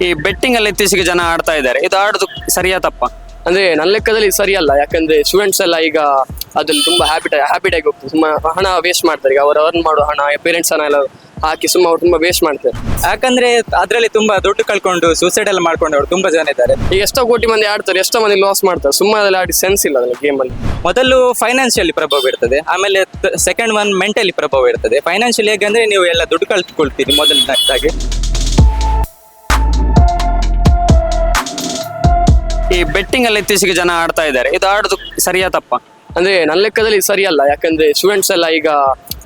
ಈ ಬೆಟ್ಟಿಂಗ್ ಅಲ್ಲಿ ಇತ್ತೀಚೆಗೆ ಜನ ಆಡ್ತಾ ಇದ್ದಾರೆ, ಇದು ಆಡುದು ಸರಿಯಾ ತಪ್ಪ? ಅಂದ್ರೆ ನನ್ನ ಲೆಕ್ಕದಲ್ಲಿ ಸರಿಯಲ್ಲ. ಯಾಕಂದ್ರೆ ಸ್ಟೂಡೆಂಟ್ಸ್ ಎಲ್ಲ ಈಗ ಅದ್ರಲ್ಲಿ ತುಂಬಾ ಹ್ಯಾಬಿಟ್ ಆಗಿ ಹೋಗ್ತದೆ. ಸುಮ್ಮ ಹಣ ವೇಸ್ಟ್ ಮಾಡ್ತಾರೆ. ಈಗ ಅವರು ಅರ್ನ್ ಮಾಡೋ ಹಣ ಪೇರೆಂಟ್ಸ್ ಹಣ ಎಲ್ಲ ಹಾಕಿ ಸುಮ್ಮ ಅವ್ರು ತುಂಬಾ ವೇಸ್ಟ್ ಮಾಡ್ತಾರೆ. ಯಾಕಂದ್ರೆ ಅದ್ರಲ್ಲಿ ತುಂಬಾ ದುಡ್ಡು ಕಳ್ಕೊಂಡು ಸೂಸೈಡ್ ಎಲ್ಲ ಮಾಡ್ಕೊಂಡವ್ರು ತುಂಬಾ ಜನ ಇದ್ದಾರೆ. ಈಗ ಎಷ್ಟೋ ಕೋಟಿ ಮಂದಿ ಆಡ್ತಾರೆ, ಎಷ್ಟೋ ಮಂದಿ ಲಾಸ್ ಮಾಡ್ತಾರೆ. ಸುಮ್ಮನೆ ಅದೆಲ್ಲ ಆಡಿ ಸೆನ್ಸ್ ಇಲ್ಲ ಅದನ್ನ ಗೇಮ್ ಅಲ್ಲಿ. ಮೊದಲು ಫೈನಾನ್ಷಿಯಲಿ ಪ್ರಭಾವ ಇರ್ತದೆ, ಆಮೇಲೆ ಸೆಕೆಂಡ್ ಒನ್ ಮೆಂಟಲಿ ಪ್ರಭಾವ ಇರ್ತದೆ. ಫೈನಾನ್ಷಿಯಲಿ ಹೇಗಂದ್ರೆ ನೀವು ಎಲ್ಲ ದುಡ್ಡು ಕಳ್ಕೊಳ್ತೀರಿ ಮೊದಲನೇದಾಗಿ. ಈ ಬೆಟ್ಟಿಂಗ್ ಅಲ್ಲಿ ಇತ್ತೀಚೆಗೆ ಜನ ಆಡ್ತಾ ಇದ್ದಾರೆ, ಇದು ಆಡುದು ಸರಿಯಾ ತಪ್ಪ? ಅಂದ್ರೆ ನನ್ನ ಲೆಕ್ಕದಲ್ಲಿ ಸರಿಯಲ್ಲ. ಯಾಕಂದ್ರೆ ಸ್ಟೂಡೆಂಟ್ಸ್ ಎಲ್ಲ ಈಗ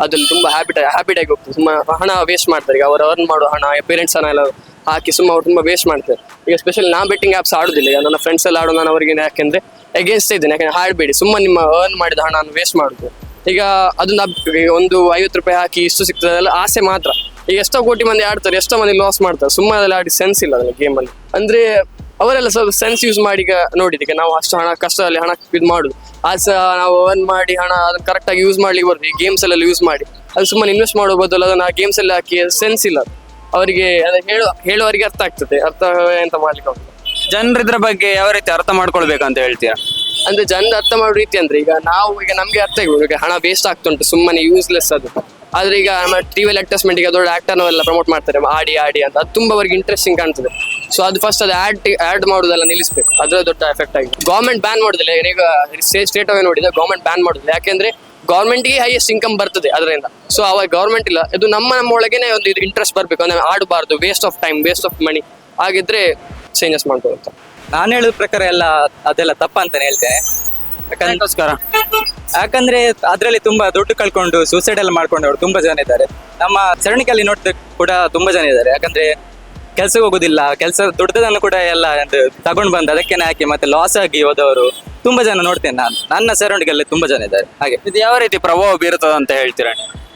ಅದ್ರಲ್ಲಿ ತುಂಬಾ ಹ್ಯಾಬಿಟ್ ಆಗಿ ಹೋಗ್ತದೆ. ಸುಮ್ಮ ಹಣ ವೇಸ್ಟ್ ಮಾಡ್ತಾರೆ. ಈಗ ಅವರು ಅರ್ನ್ ಮಾಡೋ ಹಣ ಪೇರೆಂಟ್ಸ್ ಹಣ ಎಲ್ಲ ಹಾಕಿ ಸುಮ್ಮ ಅವ್ರು ತುಂಬಾ ವೇಸ್ಟ್ ಮಾಡ್ತಾರೆ. ಈಗ ಸ್ಪೆಷಲಿ ನಾ ಬೆಟ್ಟಿಂಗ್ ಆಪ್ಸ್ ಆಡುದಿಲ್ಲ. ಈಗ ನನ್ನ ಫ್ರೆಂಡ್ಸ್ ಎಲ್ಲ ಆಡೋ ನಾನು ಅವರಿಗೆ ಯಾಕಂದ್ರೆ ಅಗೇನ್ಸ್ಟ್ ಇದ್ದೇನೆ. ಯಾಕಂದ್ರೆ ಹಾಡಬೇಡಿ, ಸುಮ್ಮ ನಿಮ್ಮ ಅರ್ನ್ ಮಾಡಿದ ಹಣ ವೇಸ್ಟ್ ಮಾಡುದು. ಈಗ ಅದನ್ನ ಈಗ ಒಂದು 50 ರೂಪಾಯಿ ಹಾಕಿ ಇಷ್ಟು ಸಿಗ್ತದೆ ಅದೆಲ್ಲ ಆಸೆ ಮಾತ್ರ. ಈಗ ಎಷ್ಟೋ ಕೋಟಿ ಮಂದಿ ಆಡ್ತಾರೆ, ಎಷ್ಟೋ ಮಂದಿ ಲಾಸ್ ಮಾಡ್ತಾರೆ. ಸುಮ್ಮನೆ ಅದೆಲ್ಲ ಆಡಿ ಸೆನ್ಸ್ ಇಲ್ಲ ಅದನ್ನ ಗೇಮ್ ಅಲ್ಲಿ. ಅಂದ್ರೆ ಅವರೆಲ್ಲ ಸ್ವಲ್ಪ ಸೆನ್ಸ್ ಯೂಸ್ ಮಾಡಿ ಈಗ ನೋಡಿದಕ್ಕೆ ನಾವು ಅಷ್ಟು ಹಣ ಕಷ್ಟದಲ್ಲಿ ಹಣ ಇದು ಮಾಡುದು ನಾವು ಅರ್ನ್ ಮಾಡಿ ಹಣ ಅದನ್ನ ಕರೆಕ್ಟ್ ಆಗಿ ಯೂಸ್ ಮಾಡ್ಲಿಕ್ಕೆ ಬರ್ತದೆ. ಈ ಗೇಮ್ಸ್ ಎಲ್ಲ ಯೂಸ್ ಮಾಡಿ ಅದು ಸುಮ್ಮನೆ ಇನ್ವೆಸ್ಟ್ ಮಾಡೋ ಬದಲು ಅದನ್ನ ಗೇಮ್ಸ್ ಎಲ್ಲ ಹಾಕಿ ಸೆನ್ಸ್ ಇಲ್ಲ ಅವರಿಗೆ. ಹೇಳುವವರಿಗೆ ಅರ್ಥ ಆಗ್ತದೆ, ಅರ್ಥ ಎಂತ ಮಾಡ್ಲಿಕ್ಕೆ ಹೋಗ್ತದೆ. ಜನರು ಇದ್ರ ಬಗ್ಗೆ ಯಾವ ರೀತಿ ಅರ್ಥ ಮಾಡ್ಕೊಳ್ಬೇಕಂತ ಹೇಳ್ತೀರಾ? ಅಂದ್ರೆ ಜನರು ಅರ್ಥ ಮಾಡೋ ರೀತಿ ಅಂದ್ರೆ ಈಗ ನಮ್ಗೆ ಅರ್ಥ ಆಗ್ಬೋದು. ಈಗ ಹಣ ವೇಸ್ಟ್ ಆಗ್ತುಂಟು, ಸುಮ್ಮನೆ ಯೂಸ್ಲೆಸ್ ಅದು. ಆದ್ರೆ ಈಗ ನಮ್ಮ ಟಿವಿಯಲ್ಲಿ ಅಡ್ವರ್ಟೈಸ್ಮೆಂಟ್ ಈಗ ದೊಡ್ಡ ಆಕ್ಟರ್ನೆಲ್ಲ ಪ್ರಮೋಟ್ ಮಾಡ್ತಾರೆ, ಆಡಿ ಅಂತ. ಅದು ತುಂಬಾ ಅವರಿಗೆ ಇಂಟ್ರೆಸ್ಟಿಂಗ್ ಕಾಣ್ತದೆ. ಸೊ ಅದು ಫಸ್ಟ್ ಅದು ಆಡ್ ಮಾಡೋದೆಲ್ಲ ನಿಲ್ಲಿಸಬೇಕು. ಅದ್ರ ದೊಡ್ಡ ಎಫೆಕ್ಟ್ ಆಗಿದೆ. ಗೌರ್ಮೆಂಟ್ ಬ್ಯಾನ್ ಮಾಡುದಿಲ್ಲ. ಈಗ ಸ್ಟೇಟ್ ಅವೇ ನೋಡಿದ್ರೆ ಗೌರ್ಮೆಂಟ್ ಬ್ಯಾನ್ ಮಾಡುದಿಲ್ಲ. ಯಾಕೆಂದ್ರೆ ಗೌರ್ಮೆಂಟ್ಗೆ ಹೈಯೆಸ್ಟ್ ಇನ್ಕಮ್ ಬರ್ತದೆ ಅದರಿಂದ. ಸೊ ಅವಾಗ ಗೌರ್ಮೆಂಟ್ ಇಲ್ಲ, ಇದು ನಮ್ಮ ಒಳಗೇನೆ ಒಂದು ಇದು ಇಂಟ್ರೆಸ್ಟ್ ಬರ್ಬೇಕು. ಅಂದ್ರೆ ಆಡಬಾರ್ದು, waste of time, waste of money ಆಗಿದ್ರೆ ಚೇಂಜಸ್ ಮಾಡ್ಬೋದು. ನಾನು ಹೇಳೋ ಪ್ರಕಾರ ಅದೆಲ್ಲ ತಪ್ಪ ಅಂತಾನೆ ಹೇಳ್ತೇನೆ. ಯಾಕಂದ್ರೆ ಅದ್ರಲ್ಲಿ ತುಂಬಾ ದುಡ್ಡು ಕಳ್ಕೊಂಡು ಸೂಸೈಡ್ ಎಲ್ಲ ಮಾಡ್ಕೊಂಡವ್ರು ತುಂಬಾ ಜನ ಇದ್ದಾರೆ. ನಮ್ಮ ಸರಣಿಕಲ್ಲಿ ನೋಡಿದ ಕೂಡ ತುಂಬಾ ಜನ ಇದ್ದಾರೆ. ಯಾಕಂದ್ರೆ ಕೆಲ್ಸಕ್ಕೆ ಹೋಗುದಿಲ್ಲ, ದುಡ್ಡದನ್ನು ಕೂಡ ಎಲ್ಲ ತಗೊಂಡ್ ಬಂದು ಅದಕ್ಕೆ ಹಾಕಿ ಮತ್ತೆ ಲಾಸ್ ಆಗಿ ಹೋದವರು ತುಂಬಾ ಜನ ನೋಡ್ತೇನೆ ನಾನು. ನನ್ನ ಸರೌಂಡಿಂಗಲ್ಲಿ ತುಂಬಾ ಜನ ಇದ್ದಾರೆ. ಹಾಗೆ ಇದು ಯಾವ ರೀತಿ ಪ್ರಭಾವ ಬೀರುತ್ತದೆ ಅಂತ ಹೇಳ್ತೀರಾ?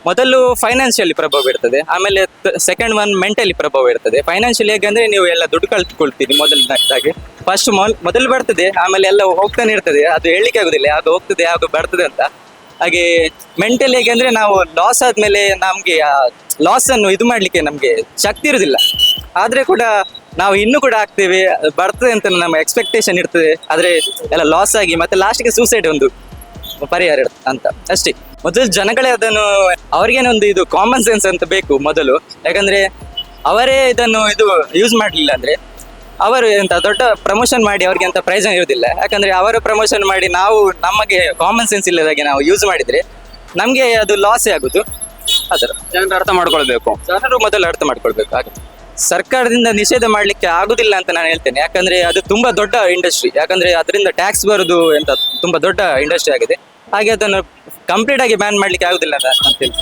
ಮೊದಲು ಫೈನಾನ್ಷಿಯಲಿ ಪ್ರಭಾವ ಇರ್ತದೆ, ಆಮೇಲೆ ಸೆಕೆಂಡ್ ಒನ್ ಮೆಂಟಲಿ ಪ್ರಭಾವ ಇರ್ತದೆ. ಫೈನಾನ್ಷಿಯಲಿ ಹೇಗಂದ್ರೆ ನೀವು ಎಲ್ಲ ದುಡ್ಡು ಕಳ್ಕೊಳ್ತೀರಿ ಮೊದಲನೇದಾಗಿ. ಫಸ್ಟ್ ಮೊದಲು ಬರ್ತದೆ, ಆಮೇಲೆ ಎಲ್ಲ ಹೋಗ್ತಾನೆ ಇರ್ತದೆ. ಅದು ಹೇಳಿಕೆ ಆಗುದಿಲ್ಲ ಯಾವ್ದು ಹೋಗ್ತದೆ ಯಾವ್ದು ಬರ್ತದೆ ಅಂತ. ಹಾಗೆ ಮೆಂಟಲಿ ಹೇಗೆಂದ್ರೆ ನಾವು ಲಾಸ್ ಆದ್ಮೇಲೆ ನಮ್ಗೆ ಲಾಸ್ ಅನ್ನು ಇದು ಮಾಡ್ಲಿಕ್ಕೆ ನಮ್ಗೆ ಶಕ್ತಿ ಇರುದಿಲ್ಲ. ಆದ್ರೆ ಕೂಡ ನಾವು ಇನ್ನೂ ಕೂಡ ಆಗ್ತೇವೆ, ಬರ್ತದೆ ಅಂತ ನಮ್ಮ ಎಕ್ಸ್ಪೆಕ್ಟೇಷನ್ ಇರ್ತದೆ. ಆದ್ರೆ ಎಲ್ಲ ಲಾಸ್ ಆಗಿ ಮತ್ತೆ ಲಾಸ್ಟ್ಗೆ ಸೂಸೈಡ್ ಒಂದು ಪರಿಹಾರ ಅಂತ ಅಷ್ಟೇ. ಮೊದಲು ಜನಗಳೇ ಅದನ್ನು ಅವ್ರಿಗೇನೆ ಒಂದು ಇದು ಕಾಮನ್ ಸೆನ್ಸ್ ಅಂತ ಬೇಕು ಮೊದಲು. ಯಾಕಂದ್ರೆ ಅವರೇ ಇದನ್ನು ಯೂಸ್ ಮಾಡ್ಲಿಲ್ಲ ಅಂದ್ರೆ ಅವರು ಎಂತ ದೊಡ್ಡ ಪ್ರಮೋಷನ್ ಮಾಡಿ ಅವ್ರಿಗೆ ಅಂತ ಪ್ರಯೋಜನ ಇರುವುದಿಲ್ಲ. ಯಾಕಂದ್ರೆ ಅವರು ಪ್ರಮೋಷನ್ ಮಾಡಿ ನಮಗೆ ಕಾಮನ್ ಸೆನ್ಸ್ ಇಲ್ಲದಾಗೆ ನಾವು ಯೂಸ್ ಮಾಡಿದ್ರೆ ನಮ್ಗೆ ಅದು ಲಾಸೇ ಆಗುದು. ಅದರ ಜನರು ಅರ್ಥ ಮಾಡ್ಕೊಳ್ಬೇಕು. ಜನರು ಮೊದಲು ಅರ್ಥ ಮಾಡ್ಕೊಳ್ಬೇಕು. ಹಾಗೆ ಸರ್ಕಾರದಿಂದ ನಿಷೇಧ ಮಾಡ್ಲಿಕ್ಕೆ ಆಗುದಿಲ್ಲ ಅಂತ ನಾನು ಹೇಳ್ತೇನೆ. ಯಾಕಂದ್ರೆ ಅದು ತುಂಬಾ ದೊಡ್ಡ ಇಂಡಸ್ಟ್ರಿ. ಯಾಕಂದ್ರೆ ಅದರಿಂದ ಟ್ಯಾಕ್ಸ್ ಬರುದು ಎಂತ ತುಂಬಾ ದೊಡ್ಡ ಇಂಡಸ್ಟ್ರಿ ಆಗಿದೆ. ಹಾಗೆ ಅದನ್ನು ಕಂಪ್ಲೀಟ್ ಆಗಿ ಬ್ಯಾನ್ ಮಾಡ್ಲಿಕ್ಕೆ ಆಗುದಿಲ್ಲ ಅಂತ ಹೇಳ್ತೀನಿ.